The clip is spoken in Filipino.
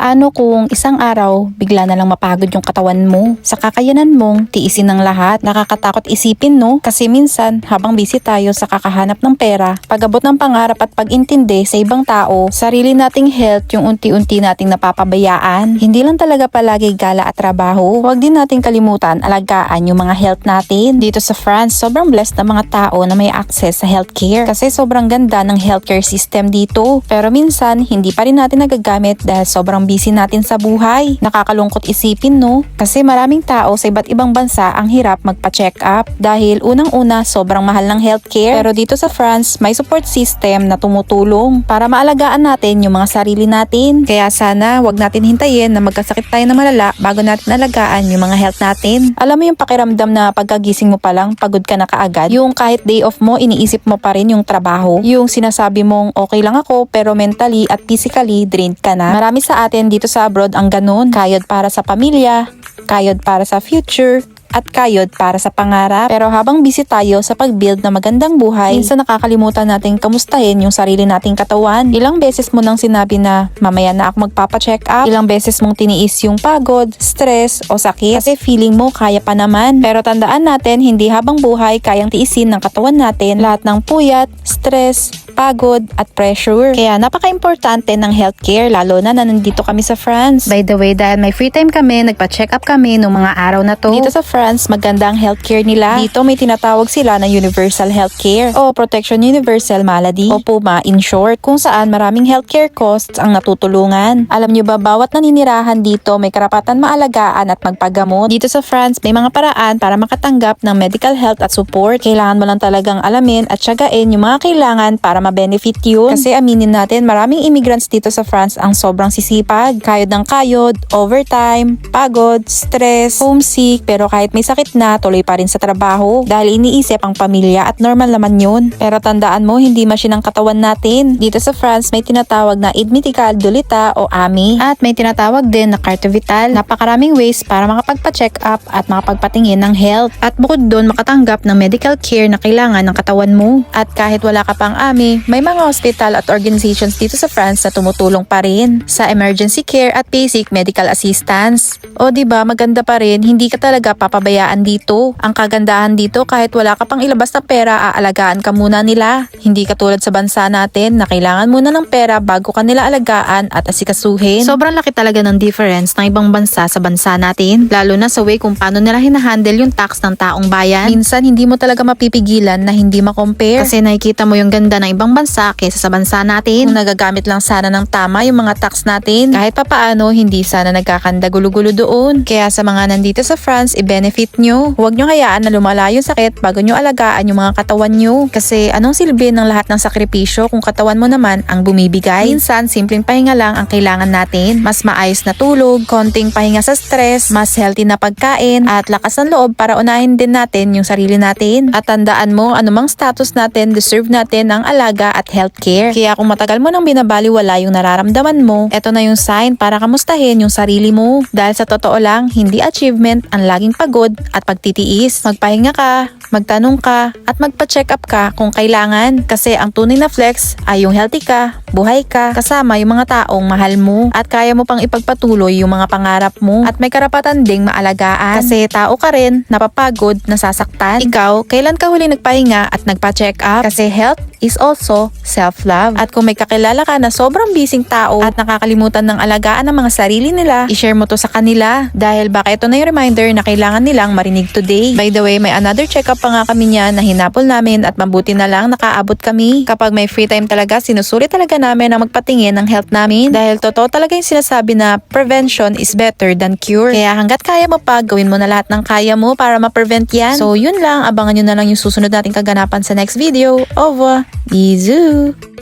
Paano kung isang araw, bigla na lang mapagod yung katawan mo? Sa kakayanan mong tiisin ng lahat, nakakatakot isipin no? Kasi minsan, habang busy tayo sa kakahanap ng pera, pag-abot ng pangarap at pag-intindi sa ibang tao, sarili nating health yung unti-unti nating napapabayaan. Hindi lang talaga palagi gala at trabaho. Huwag din nating kalimutan alagaan yung mga health natin. Dito sa France, sobrang blessed na mga tao na may access sa healthcare kasi sobrang ganda ng healthcare system dito. Pero minsan, hindi pa rin natin nagagamit dahil sobrang busy natin sa buhay. Nakakalungkot isipin no? Kasi maraming tao sa iba't ibang bansa ang hirap magpa-check up dahil unang-una sobrang mahal ng healthcare. Pero dito sa France, may support system na tumutulong para maalagaan natin yung mga sarili natin. Kaya sana wag natin hintayin na magkasakit tayo na malala bago natin alagaan yung mga health natin. Alam mo yung pakiramdam na pagkagising mo pa lang pagod ka na kaagad? Yung kahit day off mo iniisip mo pa rin yung trabaho. Yung sinasabi mong okay lang ako pero mentally at physically drained ka na. Marami sa atin dito sa abroad ang ganun. Kayod para sa pamilya, kayod para sa future, at kayod para sa pangarap. Pero habang busy tayo sa pag-build na magandang buhay, minsan nakakalimutan nating kamustahin yung sarili nating katawan. Ilang beses mo nang sinabi na mamaya na ako magpapa-check up. Ilang beses mong tiniis yung pagod, stress o sakit kasi feeling mo kaya pa naman. Pero tandaan natin, hindi habang buhay kayang tiisin ng katawan natin lahat ng puyat, stress, pagod at pressure. Kaya napaka-importante ng healthcare lalo na nandito kami sa France. By the way, dahil may free time kami, nagpa-check up kami nung mga araw na to. Dito sa France, maganda ang healthcare nila. Dito may tinatawag sila na Universal Healthcare o Protection Universal Malady o PUMA in short, kung saan maraming healthcare costs ang natutulungan. Alam nyo ba, bawat naninirahan dito may karapatan maalagaan at magpagamot. Dito sa France, may mga paraan para makatanggap ng medical health at support. Kailangan mo lang talagang alamin at tiyagain yung mga kailangan para ma-benefit yun. Kasi aminin natin, maraming immigrants dito sa France ang sobrang sisipag. Kayod ng kayod, overtime, pagod, stress, homesick, pero kahit may sakit na, tuloy pa rin sa trabaho dahil iniisip ang pamilya at normal naman yun. Pero tandaan mo, hindi machine ang katawan natin. Dito sa France, may tinatawag na Aide Medicale de l'État o AMI at may tinatawag din na Carte Vitale. Napakaraming ways para makapagpa-check up at makapagpatingin ng health. At bukod doon, makatanggap ng medical care na kailangan ng katawan mo. At kahit wala ka pang AMI, may mga hospital at organizations dito sa France na tumutulong pa rin sa emergency care at basic medical assistance. O diba, maganda pa rin, hindi ka talaga papabayaan dito. Ang kagandahan dito, kahit wala ka pang ilabas na pera, aalagaan ka muna nila. Hindi katulad sa bansa natin na kailangan muna ng pera bago ka nila alagaan at asikasuhin. Sobrang laki talaga ng difference ng ibang bansa sa bansa natin, lalo na sa way kung paano nila hinahandle yung tax ng taong bayan. Minsan hindi mo talaga mapipigilan na hindi ma-compare kasi nakikita mo yung ganda ng ibang bansa kaysa sa bansa natin. Kung nagagamit lang sana ng tama yung mga tax natin, kahit papaano hindi sana nagkakanda gulo-gulo doon. Kaya sa mga nandito sa France, i-benefit nyo. Huwag nyo hayaan na lumala yung sakit bago nyo alagaan yung mga katawan nyo. Kasi anong silbi ng lahat ng sakripisyo kung katawan mo naman ang bumibigay? Minsan, simpleng pahinga lang ang kailangan natin. Mas maayos na tulog, konting pahinga sa stress, mas healthy na pagkain, at lakas ng loob para unahin din natin yung sarili natin. At tandaan mo, anumang status natin, deserve natin ang alaga at healthcare. Kaya kung matagal mo nang binabaliwala yung nararamdaman mo, eto na yung sign para kamustahin yung sarili mo. Dahil sa totoo lang, hindi achievement ang laging pagod at pagtitiis. Magpahinga ka, magtanong ka, at magpa-check up ka kung kailangan. Kasi ang tunay na flex ay yung healthy ka, buhay ka, kasama yung mga taong mahal mo, at kaya mo pang ipagpatuloy yung mga pangarap mo, at may karapatan ding maalagaan. Kasi tao ka rin, napapagod, nasasaktan. Ikaw, kailan ka huling nagpahinga at nagpa-check up? Kasi health is also self-love. At kung may kakilala ka na sobrang busy tao at nakakalimutan ng alagaan ng mga sarili nila, i-share mo to sa kanila dahil baka ito na yung reminder na kailangan nilang marinig today. By the way, may another check-up pa nga kami niya na hinapol namin at mabuti na lang nakaabot kami. Kapag may free time talaga, sinusuri talaga namin na magpatingin ng health namin dahil totoo talaga yung sinasabi na prevention is better than cure. Kaya hanggat kaya mo pa, gawin mo na lahat ng kaya mo para ma-prevent yan. So yun lang, abangan nyo na lang yung susunod nating kaganapan sa next video. Over! Bisous!